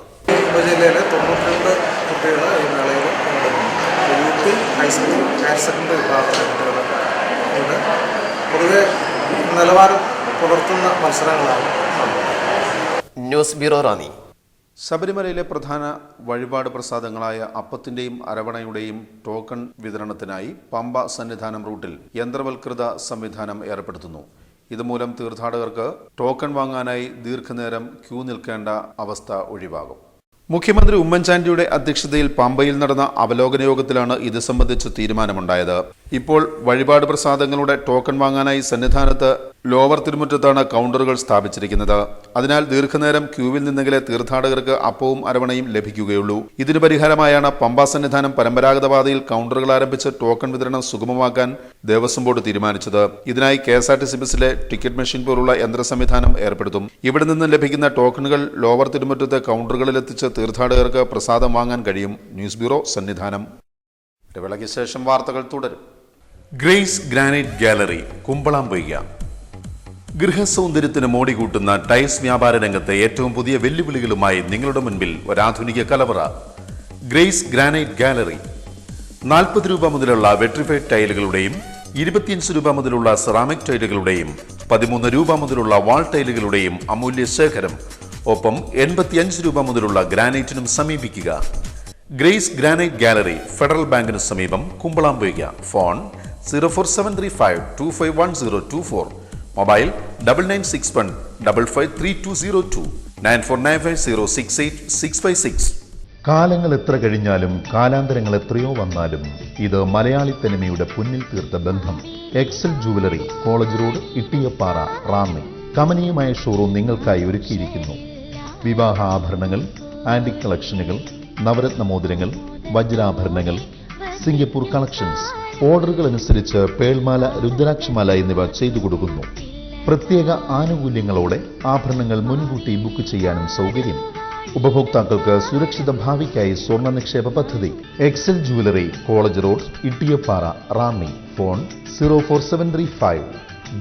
ഉപജില്ലയിലെ 92 കുട്ടികൾ ഈ മേളയിൽ പങ്കെടുക്കുന്നു. UP ഹൈസ്കൂൾ, ഹയർ സെക്കൻഡറി വിഭാഗത്തിലെ കുട്ടികളുണ്ട്. പൊതുവെ നിലവാരം പുലർത്തുന്ന മത്സരങ്ങളാണ്. News bureau, Ranni. ശബരിമലയിലെ പ്രധാന വഴിപാട് പ്രസാദങ്ങളായ അപ്പത്തിന്റെയും അരവണയുടെയും ടോക്കൺ വിതരണത്തിനായി പമ്പ സന്നിധാനം റൂട്ടിൽ യന്ത്രവൽകൃത സംവിധാനം ഏർപ്പെടുത്തുന്നു. ഇതുമൂലം തീർത്ഥാടകർക്ക് ടോക്കൺ വാങ്ങാനായി ദീർഘനേരം ക്യൂ നിൽക്കേണ്ട അവസ്ഥ ഒഴിവാകും. മുഖ്യമന്ത്രി ഉമ്മൻചാണ്ടിയുടെ അധ്യക്ഷതയിൽ പമ്പയിൽ നടന്ന അവലോകന യോഗത്തിലാണ് ഇത് സംബന്ധിച്ച് തീരുമാനമുണ്ടായത്. ഇപ്പോൾ വഴിപാട് പ്രസാദങ്ങളുടെ ടോക്കൺ വാങ്ങാനായി സന്നിധാനത്ത് ലോവർ തിരുമുറ്റത്താണ് കൗണ്ടറുകൾ സ്ഥാപിച്ചിരിക്കുന്നത്. അതിനാൽ ദീർഘനേരം ക്യൂവിൽ നിന്നെങ്കിലേ തീർത്ഥാടകർക്ക് അപ്പവും അരവണയും ലഭിക്കുകയുള്ളൂ. ഇതിന് പരിഹാരമായാണ് പമ്പ സന്നിധാനം പരമ്പരാഗത പാതയിൽ കൗണ്ടറുകൾ ആരംഭിച്ച് ടോക്കൺ വിതരണം സുഗമമാക്കാൻ ദേവസ്വം ബോർഡ് തീരുമാനിച്ചത്. ഇതിനായി KSRTC ബസ്സിലെ ടിക്കറ്റ് മെഷീൻ പോലുള്ള യന്ത്ര സംവിധാനം ഏർപ്പെടുത്തും. ഇവിടെ നിന്ന് ലഭിക്കുന്ന ടോക്കണുകൾ ലോവർ തിരുമുറ്റത്തെ കൗണ്ടറുകളിലെത്തിച്ച് തീർത്ഥാടകർക്ക് പ്രസാദം വാങ്ങാൻ കഴിയും. News bureau, Sannidhanam. ഇടവേളയ്ക്ക് ശേഷം വാർത്തകൾ തുടരും. Grace granite gallery, Kumbalampoyya. ഗൃഹസൗന്ദര്യത്തിന് മോടി കൂട്ടുന്ന ടൈൽസ് വ്യാപാര രംഗത്തെ ഏറ്റവും പുതിയ വെല്ലുവിളികളുമായി നിങ്ങളുടെ മുൻപിൽ ഒരാധുനിക കലവറ. Grace granite gallery. 40 രൂപ മുതലുള്ള വെട്രിഫൈഡ് ടൈലുകളുടെയും 25 രൂപ മുതലുള്ള സെറാമിക് ടൈലുകളുടെയും 13 രൂപ മുതലുള്ള വാൾ ടൈലുകളുടെയും അമൂല്യ ശേഖരം. ഒപ്പം 85 രൂപ മുതലുള്ള ഗ്രാനൈറ്റിനും സമീപിക്കുക. ഗ്രേസ് ഗ്രാനൈറ്റ് ഗാലറി, ഫെഡറൽ ബാങ്കിന് സമീപം, കുമ്പളാംപൊയ്യ. ഫോൺ 04735251024. മൊബൈൽ 9961553202 9495068656. കാലങ്ങൾ എത്ര കഴിഞ്ഞാലും കാലാന്തരങ്ങൾ എത്രയോ വന്നാലും ഇത് മലയാളി തനിമയുടെ പുന്നിൽ തീർത്ത ബന്ധം. Excel jewellery, college road, Ittiyappara, Ranni. കമനീയമായ ഷോറൂം നിങ്ങൾക്കായി ഒരുക്കിയിരിക്കുന്നു. വിവാഹ ആഭരണങ്ങൾ, ആന്റിക് കളക്ഷനുകൾ, നവരത്ന മോതിരങ്ങൾ, വജ്രാഭരണങ്ങൾ, സിംഗപ്പൂർ കളക്ഷൻസ്. ഓർഡറുകൾ അനുസരിച്ച് പേൾമാല, രുദ്രാക്ഷമാല എന്നിവ ചെയ്തു കൊടുക്കുന്നു. പ്രത്യേക ആനുകൂല്യങ്ങളോടെ ആഭരണങ്ങൾ മുൻകൂട്ടി ബുക്ക് ചെയ്യാനും സൗകര്യം. ഉപഭോക്താക്കൾക്ക് സുരക്ഷിത ഭാവിക്കായി സ്വർണ്ണ നിക്ഷേപ പദ്ധതി. Excel jewellery, college road, Ittiyappara, Ranni. Phone 04735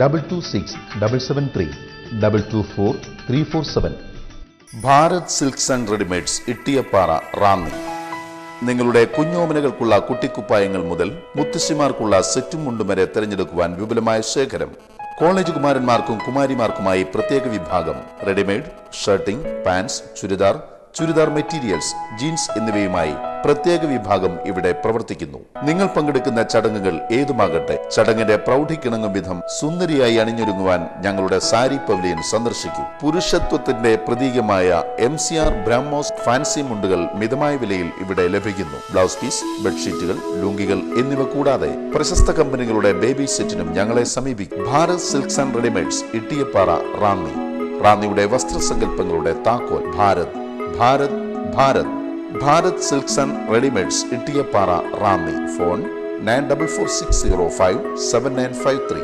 226 773 224 347. Bharat silks and readymades, Ittiyappara, Ranni. നിങ്ങളുടെ കുഞ്ഞോമനകൾക്കുള്ള കുട്ടിക്കുപ്പായങ്ങൾ മുതൽ മുത്തശ്ശിമാർക്കുള്ള സെറ്റും മുണ്ടും വരെ തിരഞ്ഞെടുക്കുവാൻ വിപുലമായ ശേഖരം. കോളേജ് കുമാരന്മാർക്കും കുമാരിമാർക്കുമായി പ്രത്യേക വിഭാഗം. Readymade shirting, pants, churidar materials, jeans എന്നിവയുമായി പ്രത്യേക വിഭാഗം ഇവിടെ പ്രവർത്തിക്കുന്നു. നിങ്ങൾ പങ്കെടുക്കുന്ന ചടങ്ങുകൾ ഏതുമാകട്ടെ, ചടങ്ങിന്റെ പ്രൗഢിക്കിണങ്ങും വിധം സുന്ദരിയായി അണിഞ്ഞൊരുങ്ങുവാൻ ഞങ്ങളുടെ സാരി പവലിയൻ സന്ദർശിക്കൂ. പുരുഷത്വത്തിന്റെ പ്രതീകമായ MCR ബ്രഹ്മോസ് ഫാൻസി മുണ്ടുകൾ മിതമായ വിലയിൽ ഇവിടെ ലഭിക്കുന്നു. ബ്ലൗസ് പീസ്, ബെഡ്ഷീറ്റുകൾ, ലുങ്കികൾ എന്നിവ കൂടാതെ പ്രശസ്ത കമ്പനികളുടെ ബേബി സെറ്റിനും ഞങ്ങളെ സമീപിക്കും. Bharat silks and readymades, Ittiyappara, Ranni. റാന്നിയുടെ വസ്ത്രസങ്കല്പങ്ങളുടെ താക്കോൽ. Bharat silks and readymades, Ittiyappara, Ranni. Phone 9460579953.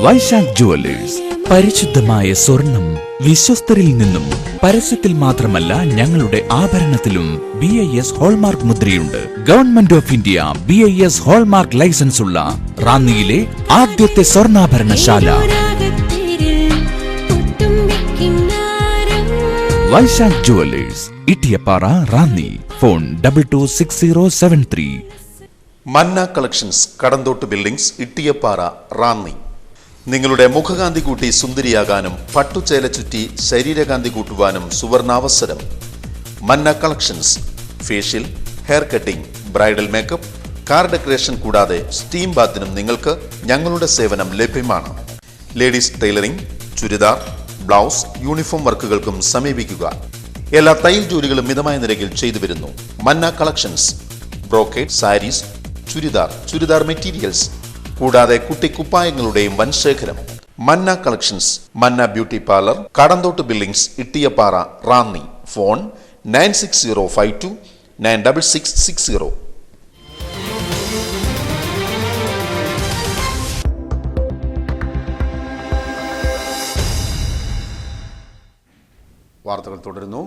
Vaishakh jewellers. പരിശുദ്ധമായ സ്വർണം വിശ്വസ്തരിൽ നിന്നും. പരസ്യത്തിൽ മാത്രമല്ല, ഞങ്ങളുടെ ആഭരണത്തിലും BIS ഹോൾമാർക്ക് മുദ്രയുണ്ട്. Government of India BIS hallmark licence ഉള്ള റാന്നിയിലെ ആദ്യത്തെ സ്വർണ്ണാഭരണശാല Vaishakh jewellers, Ittiyappara, Ranni. Phone 226073. Manna collections, Kadanthott buildings, Ittiyappara, Ranni. നിങ്ങളുടെ മുഖകാന്തി കൂട്ടി സുന്ദരിയാകാനും പട്ടുചേല ചുറ്റി ശരീരകാന്തി കൂട്ടുവാനും സുവർണാവസരം. Manna collections. Facial, hair cutting, bridal makeup, car decoration കൂടാതെ സ്റ്റീം ബാത്തിനും നിങ്ങൾക്ക് ഞങ്ങളുടെ സേവനം ലഭ്യമാണ്. Ladies tailoring, churidar, blouse, uniform വർക്കുകൾക്കും സമീപിക്കുക. എല്ലാ തയ്യൽ ജോലികളും മിതമായ നിരക്കിൽ ചെയ്തു വരുന്നു. Manna collections. Brocade, saris, churidar materials കൂടാതെ കുട്ടിക്കുപ്പായങ്ങളുടെയും വൻ ശേഖരം. Manna collections. Manna beauty parlour, Kadanthott buildings, Ittiyappara, Ranni. Phone 9605296660. വാർത്തകൾ തുടരുന്നു.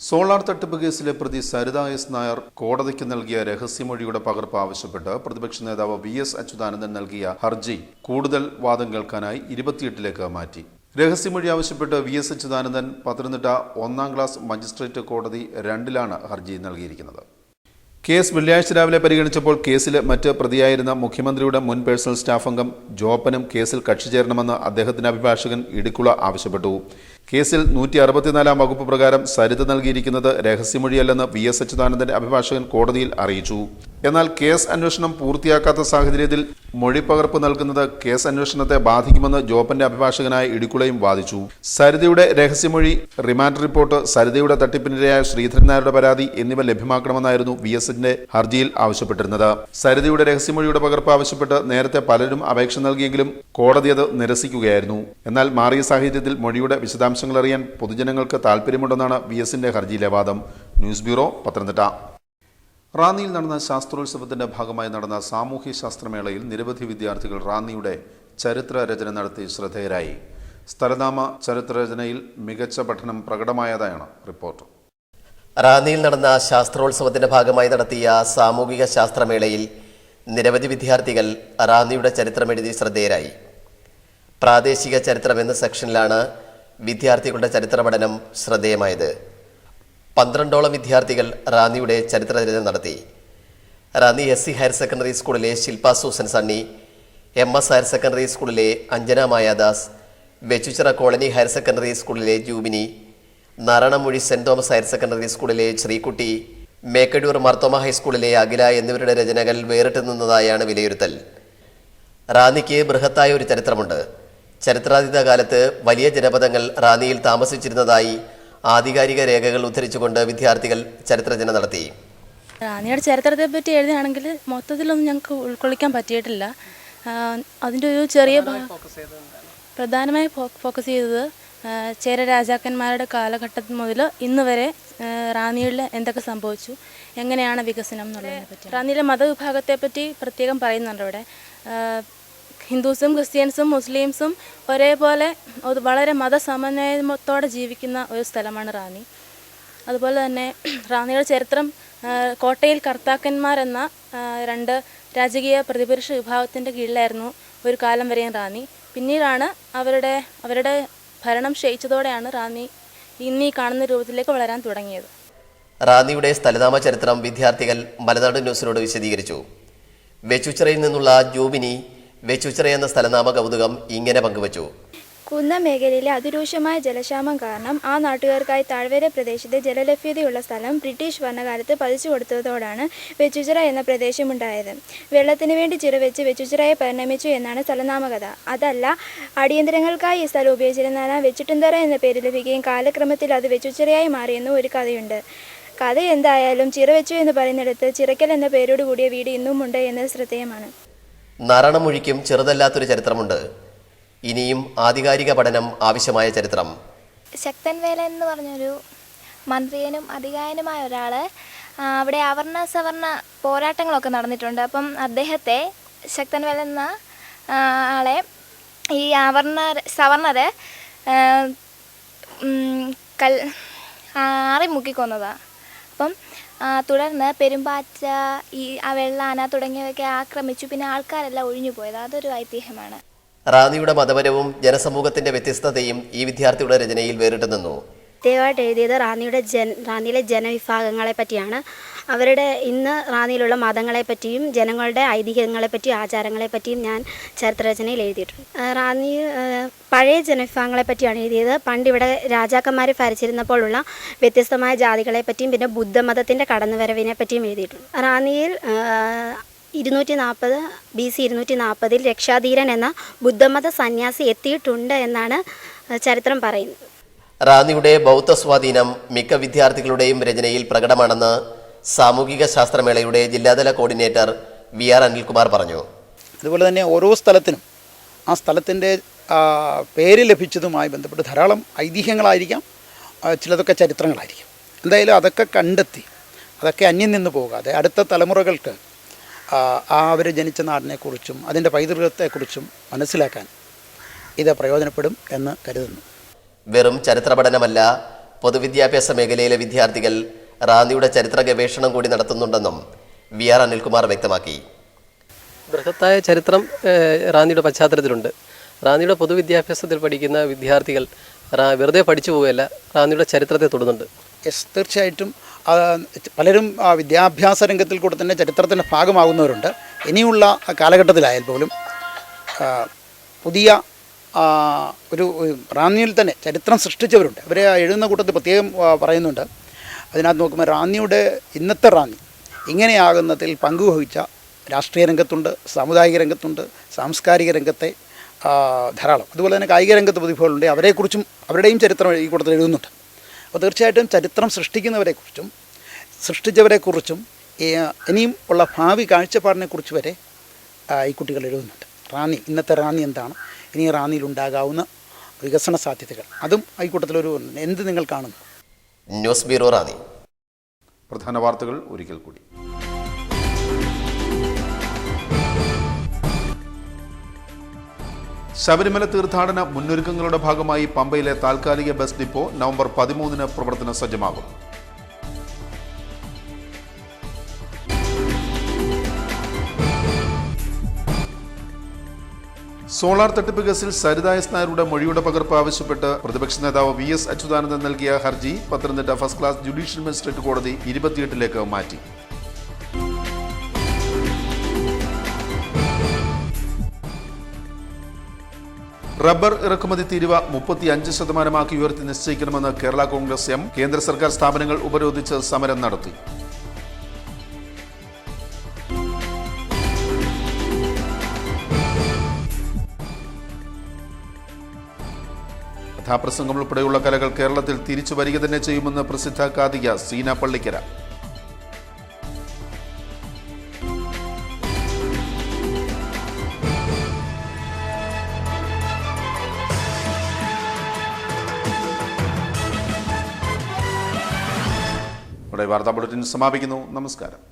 സോളാർ തട്ടിപ്പ് കേസിലെ പ്രതി സരിത എസ് നായർ കോടതിക്ക് നൽകിയ രഹസ്യമൊഴിയുടെ പകർപ്പ് ആവശ്യപ്പെട്ട് പ്രതിപക്ഷ നേതാവ് VS അച്യുതാനന്ദൻ നൽകിയ ഹർജി കൂടുതൽ വാദം കേൾക്കാനായി 28ലേക്ക് മാറ്റി. രഹസ്യമൊഴി ആവശ്യപ്പെട്ട് VS Achuthanandan Pathanamthitta 1ാം class magistrate കോടതി 2ലാണ് ഹർജി നൽകിയിരിക്കുന്നത്. കേസ് വെള്ളിയാഴ്ച രാവിലെ പരിഗണിച്ചപ്പോൾ കേസിലെ മറ്റ് പ്രതിയായിരുന്ന മുഖ്യമന്ത്രിയുടെ മുൻ പേഴ്സണൽ സ്റ്റാഫ് അംഗം ജോപ്പനും കേസിൽ കക്ഷി ചേരണമെന്ന് അദ്ദേഹത്തിന്റെ അഭിഭാഷകൻ ഇടിക്കുള ആവശ്യപ്പെട്ടു. കേസിൽ 164 വകുപ്പ് പ്രകാരം സരിത നൽകിയിരിക്കുന്നത് രഹസ്യമൊഴിയല്ലെന്ന് VS അച്യുതാനന്ദന്റെ അഭിഭാഷകൻ കോടതിയിൽ അറിയിച്ചു. എന്നാൽ കേസ് അന്വേഷണം പൂർത്തിയാക്കാത്ത സാഹചര്യത്തിൽ മൊഴിപ്പകർപ്പ് നൽകുന്നത് കേസ് അന്വേഷണത്തെ ബാധിക്കുമെന്ന് ജോപ്പന്റെ അഭിഭാഷകനായ ഇടിക്കുളയും വാദിച്ചു. സരിതയുടെ രഹസ്യമൊഴി, റിമാൻഡ് റിപ്പോർട്ട്, സരിതയുടെ തട്ടിപ്പിനിരയായ ശ്രീധരൻ നായരുടെ പരാതി എന്നിവ ലഭ്യമാക്കണമെന്നായിരുന്നു VSന്റെ ഹർജിയിൽ ആവശ്യപ്പെട്ടിരുന്നത്. സരിതയുടെ രഹസ്യമൊഴിയുടെ പകർപ്പ് ആവശ്യപ്പെട്ട് നേരത്തെ പലരും അപേക്ഷ നൽകിയെങ്കിലും കോടതി അത് നിരസിക്കുകയായിരുന്നു. എന്നാൽ മാറിയ സാഹചര്യത്തിൽ മൊഴിയുടെ വിശദാംശങ്ങൾ അറിയാൻ പൊതുജനങ്ങൾക്ക് താൽപ്പര്യമുണ്ടെന്നാണ് VSന്റെ ഹർജിയിലെ വാദം. News bureau, Pathanamthitta. റാന്നിയിൽ നടന്ന ശാസ്ത്രോത്സവത്തിന്റെ ഭാഗമായി നടന്ന സാമൂഹ്യ ശാസ്ത്രമേളയിൽ നിരവധി വിദ്യാർത്ഥികൾ റാന്നിയുടെ ചരിത്ര രചന നടത്തി ശ്രദ്ധേയരായി. സ്ഥലനാമ ചരിത്രരചനയിൽ മികച്ച പഠനം പ്രകടമായതായാണ് റിപ്പോർട്ട്. റാന്നിയിൽ നടന്ന ശാസ്ത്രോത്സവത്തിന്റെ ഭാഗമായി നടത്തിയ സാമൂഹിക ശാസ്ത്രമേളയിൽ നിരവധി വിദ്യാർത്ഥികൾ റാന്നിയുടെ ചരിത്രമെഴുതി ശ്രദ്ധേയരായി. പ്രാദേശിക ചരിത്രം എന്ന സെക്ഷനിലാണ് വിദ്യാർത്ഥികളുടെ ചരിത്ര പഠനം ശ്രദ്ധേയമായത്. 12ഓളം വിദ്യാർത്ഥികൾ റാന്നിയുടെ ചരിത്രരചന നടത്തി. റാന്നി SC ഹയർ സെക്കൻഡറി സ്കൂളിലെ Shilpa Susan Sunny, MS higher secondary സ്കൂളിലെ Anjana Mayadas, Vechoochira colony higher secondary സ്കൂളിലെ Jubini, Narayanamoozhy saint Thomas higher secondary സ്കൂളിലെ ശ്രീകുട്ടി, മേക്കടൂർ മാർത്തോമ ഹൈസ്കൂളിലെ അഖില എന്നിവരുടെ രചനകൾ വേറിട്ട് നിന്നതായാണ് വിലയിരുത്തൽ. റാന്നിക്ക് ബൃഹത്തായ ഒരു ചരിത്രമുണ്ട്. ചരിത്രാതീത കാലത്ത് വലിയ ജനപദങ്ങൾ റാന്നിയിൽ താമസിച്ചിരുന്നതായി ആധികാരിക രേഖകൾ ഉദ്ധരിച്ചുകൊണ്ട് വിദ്യാർത്ഥികൾ ചരിത്രരചന നടത്തി. റാന്നിയുടെ ചരിത്രത്തെ പറ്റി എഴുതുകയാണെങ്കിൽ മൊത്തത്തിലൊന്നും ഞങ്ങൾക്ക് ഉൾക്കൊള്ളിക്കാൻ പറ്റിയിട്ടില്ല. അതിൻ്റെ ഒരു ചെറിയ പ്രധാനമായി ഫോക്കസ് ചെയ്തത് ചേര രാജാക്കന്മാരുടെ കാലഘട്ടം മുതൽ ഇന്ന് വരെ റാന്നിയിൽ എന്തൊക്കെ സംഭവിച്ചു, എങ്ങനെയാണ് വികസനം എന്നുള്ളതിനെ പറ്റി. റാന്നിയിലെ മതവിഭാഗത്തെ പറ്റി പ്രത്യേകം പറയുന്നുണ്ട് ഇവിടെ. ഹിന്ദുസും ക്രിസ്ത്യൻസും മുസ്ലിംസും ഒരേപോലെ വളരെ മതസമന്വയത്തോടെ ജീവിക്കുന്ന ഒരു സ്ഥലമാണ് റാന്നി. അതുപോലെ തന്നെ റാന്നിയുടെ ചരിത്രം കോട്ടയിൽ കർത്താക്കന്മാരെന്ന 2 രാജകീയ പ്രതിപുരുഷ വിഭാഗത്തിൻ്റെ കീഴിലായിരുന്നു ഒരു കാലം വരെയും റാന്നി. പിന്നീടാണ് അവരുടെ ഭരണം ക്ഷയിച്ചതോടെയാണ് റാന്നി ഇന്ന് ഈ കാണുന്ന രൂപത്തിലേക്ക് വളരാൻ തുടങ്ങിയത്. റാന്നിയുടെ സ്ഥലനാമ ചരിത്രം വിദ്യാർത്ഥികൾ മലനാട് ന്യൂസിനോട് വിശദീകരിച്ചു. വെച്ചുച്ചിറയിൽ നിന്നുള്ള ജൂബിനി വെച്ചുച്ചിറ എന്ന സ്ഥലനാമ കൗതുകം ഇങ്ങനെ പങ്കുവച്ചു. കുന്ന മേഖലയിലെ അതിരൂക്ഷമായ ജലക്ഷാമം കാരണം ആ നാട്ടുകാർക്കായി താഴ്വര പ്രദേശത്തെ ജലലഭ്യതയുള്ള സ്ഥലം ബ്രിട്ടീഷ് ഭരണകാലത്ത് പതിച്ചു കൊടുത്തതോടാണ് വെച്ചുച്ചിറ എന്ന പ്രദേശമുണ്ടായത്. വെള്ളത്തിന് വേണ്ടി ചിറവെച്ച് വെച്ചുച്ചിറയെ പരിണമിച്ചു എന്നാണ് സ്ഥലനാമകഥ. അതല്ല, അടിയന്തരങ്ങൾക്കായി ഈ സ്ഥലം ഉപയോഗിച്ചിരുന്ന വെച്ചിട്ടുന്തറ എന്ന പേര് ലഭിക്കുകയും കാലക്രമത്തിൽ അത് വെച്ചുച്ചിറയായി മാറിയെന്നും ഒരു കഥയുണ്ട്. കഥ എന്തായാലും ചിറവെച്ചു എന്ന് പറയുന്നിടത്ത് ചിറക്കൽ എന്ന പേരോട് കൂടിയ വീട് ഇന്നുമുണ്ട് എന്നത് ശ്രദ്ധേയമാണ്. നാരായണമൊഴിക്കും ചെറുതല്ലാത്തൊരു ചരിത്രമുണ്ട്. ഇനിയും ആധികാരിക പഠനം ആവശ്യമായ ചരിത്രം. ശക്തൻ വേലൻ എന്ന് പറഞ്ഞൊരു മന്ത്രിയനും അധികായനുമായ ഒരാൾ അവിടെ അവർണ സവർണ പോരാട്ടങ്ങളൊക്കെ നടന്നിട്ടുണ്ട്. അപ്പം അദ്ദേഹത്തെ ശക്തൻ വേലൻ എന്ന ആളെ ഈ സവർണരെ മുക്കിക്കൊന്നതാണ്. അപ്പം തുടർന്ന് പെരുമ്പാറ്റ, വെള്ളാന തുടങ്ങിയവയൊക്കെ ആക്രമിച്ചു. പിന്നെ ആൾക്കാരെല്ലാം ഒഴിഞ്ഞു പോയത്. അതൊരു ഐതിഹ്യമാണ്. റാന്നിയുടെ മതപരവും ജനസമൂഹത്തിന്റെ വ്യത്യസ്തതയും ഈ വിദ്യാർത്ഥിയുടെ രചനയിൽ വേറിട്ട് നിന്നു. പ്രത്യേകമായിട്ട് എഴുതിയത് റാന്നിയിലെ ജനവിഭാഗങ്ങളെ പറ്റിയാണ്. അവരുടെ ഇന്ന് റാന്നിയിലുള്ള മതങ്ങളെ പറ്റിയും ജനങ്ങളുടെ ഐതിഹ്യങ്ങളെ പറ്റിയും ആചാരങ്ങളെ പറ്റിയും ഞാൻ ചരിത്രരചനയിൽ എഴുതിയിട്ടുണ്ട്. റാന്നി പഴയ ജനവിഭാഗങ്ങളെ പറ്റിയാണ് എഴുതിയത്. പണ്ടിവിടെ രാജാക്കന്മാർ ഭരിച്ചിരുന്നപ്പോഴുള്ള വ്യത്യസ്തമായ ജാതികളെ പറ്റിയും പിന്നെ ബുദ്ധമതത്തിൻ്റെ കടന്നുവരവിനെ പറ്റിയും എഴുതിയിട്ടുണ്ട്. റാന്നിയിൽ 240 BC 240 രക്ഷാധീരൻ എന്ന ബുദ്ധമത സന്യാസി എത്തിയിട്ടുണ്ട് എന്നാണ് ചരിത്രം പറയുന്നത്. റാന്നിയുടെ ബൗദ്ധ സ്വാധീനം മിക്ക വിദ്യാർത്ഥികളുടെയും രചനയിൽ പ്രകടമാണെന്ന് സാമൂഹിക ശാസ്ത്രമേളയുടെ ജില്ലാതല കോർഡിനേറ്റർ VR അനിൽകുമാർ പറഞ്ഞു. അതുപോലെ തന്നെ ഓരോ സ്ഥലത്തിനും ആ സ്ഥലത്തിൻ്റെ പേര് ലഭിച്ചതുമായി ബന്ധപ്പെട്ട് ധാരാളം ഐതിഹ്യങ്ങളായിരിക്കാം, ചിലതൊക്കെ ചരിത്രങ്ങളായിരിക്കും. എന്തായാലും അതൊക്കെ കണ്ടെത്തി അതൊക്കെ അന്യം നിന്ന് പോകാതെ അടുത്ത തലമുറകൾക്ക് അവർ ജനിച്ച നാടിനെക്കുറിച്ചും അതിൻ്റെ പൈതൃകത്തെക്കുറിച്ചും മനസ്സിലാക്കാൻ ഇത് പ്രയോജനപ്പെടും എന്ന് കരുതുന്നു. വെറും ചരിത്ര പഠനമല്ല, പൊതുവിദ്യാഭ്യാസ മേഖലയിലെ വിദ്യാർത്ഥികൾ റാന്നിയുടെ ചരിത്ര ഗവേഷണം കൂടി നടത്തുന്നുണ്ടെന്നും VR അനിൽകുമാർ വ്യക്തമാക്കി. ബൃഹത്തായ ചരിത്രം റാന്നിയുടെ പശ്ചാത്തലത്തിലുണ്ട്. റാന്നിയുടെ പൊതുവിദ്യാഭ്യാസത്തിൽ പഠിക്കുന്ന വിദ്യാർത്ഥികൾ വെറുതെ പഠിച്ചു പോവുകയല്ല, റാന്നിയുടെ ചരിത്രത്തെ തൊടുന്നുണ്ട്. തീർച്ചയായിട്ടും പലരും വിദ്യാഭ്യാസ രംഗത്തിൽ കൂടെ തന്നെ ചരിത്രത്തിൻ്റെ ഭാഗമാകുന്നവരുണ്ട്. ഇനിയുള്ള കാലഘട്ടത്തിലായാൽ പോലും പുതിയ ഒരു റാന്നിയിൽ തന്നെ ചരിത്രം സൃഷ്ടിച്ചവരുണ്ട്. അവരെ എഴുതുന്ന കൂട്ടത്തിൽ പ്രത്യേകം പറയുന്നുണ്ട്. അതിനകത്ത് നോക്കുമ്പോൾ റാന്നിയുടെ ഇന്നത്തെ റാന്നി ഇങ്ങനെയാകുന്നതിൽ പങ്കുവഹിച്ച രാഷ്ട്രീയ രംഗത്തുണ്ട്, സാമുദായിക രംഗത്തുണ്ട്, സാംസ്കാരിക രംഗത്തെ ധാരാളം, അതുപോലെ തന്നെ കായിക രംഗത്ത് പ്രതിഭകളുണ്ട്. അവരെക്കുറിച്ചും അവരുടെയും ചരിത്രം ഈ കൂട്ടത്തിൽ എഴുതുന്നുണ്ട്. അപ്പോൾ തീർച്ചയായിട്ടും ചരിത്രം സൃഷ്ടിക്കുന്നവരെക്കുറിച്ചും സൃഷ്ടിച്ചവരെക്കുറിച്ചും ഇനിയും ഉള്ള ഭാവി കാഴ്ചപ്പാടിനെക്കുറിച്ച് വരെ ഈ കുട്ടികൾ എഴുതുന്നുണ്ട്. റാന്നി, ഇന്നത്തെ റാന്നി എന്താണ്, ഇനി റാന്നിയിലുണ്ടാകാവുന്ന വികസന സാധ്യതകൾ, അതും ഈ കൂട്ടത്തിലൊരു എന്ത് നിങ്ങൾ കാണുന്നു. News bureau Ranni. പ്രധാന വാർത്തകൾ ഒരിക്കൽ കൂടി. ശബരിമല തീർത്ഥാടന മുന്നൊരുക്കങ്ങളുടെ ഭാഗമായി പമ്പയിലെ താൽക്കാലിക ബസ് ഡിപ്പോ നവംബർ 13 പ്രവർത്തന സജ്ജമാകും. സോളാർ തട്ടിപ്പ് കേസിൽ സരിത എസ് നായരുടെ മൊഴിയുടെ പകർപ്പ് ആവശ്യപ്പെട്ട് പ്രതിപക്ഷ നേതാവ് VS അച്യുതാനന്ദൻ നൽകിയ ഹർജി Pathanamthitta first class judicial magistrate കോടതി 28ലേക്ക് മാറ്റി. റബ്ബർ ഇറക്കുമതി തീരുവ 35% ഉയർത്തി നിശ്ചയിക്കണമെന്ന് കേരള കോൺഗ്രസ് എം കേന്ദ്ര സർക്കാർ സ്ഥാപനങ്ങൾ ഉപരോധിച്ച് സമരം നടത്തി. കഥാപ്രസംഗം ഉൾപ്പെടെയുള്ള കലകൾ കേരളത്തിൽ തിരിച്ചു വരിക തന്നെ ചെയ്യുമെന്ന് പ്രസിദ്ധ കാതിക സീന പള്ളിക്കര. ഇതോടെ വാർത്താ ബുള്ളറ്റിൻ സമാപിക്കുന്നു. നമസ്കാരം.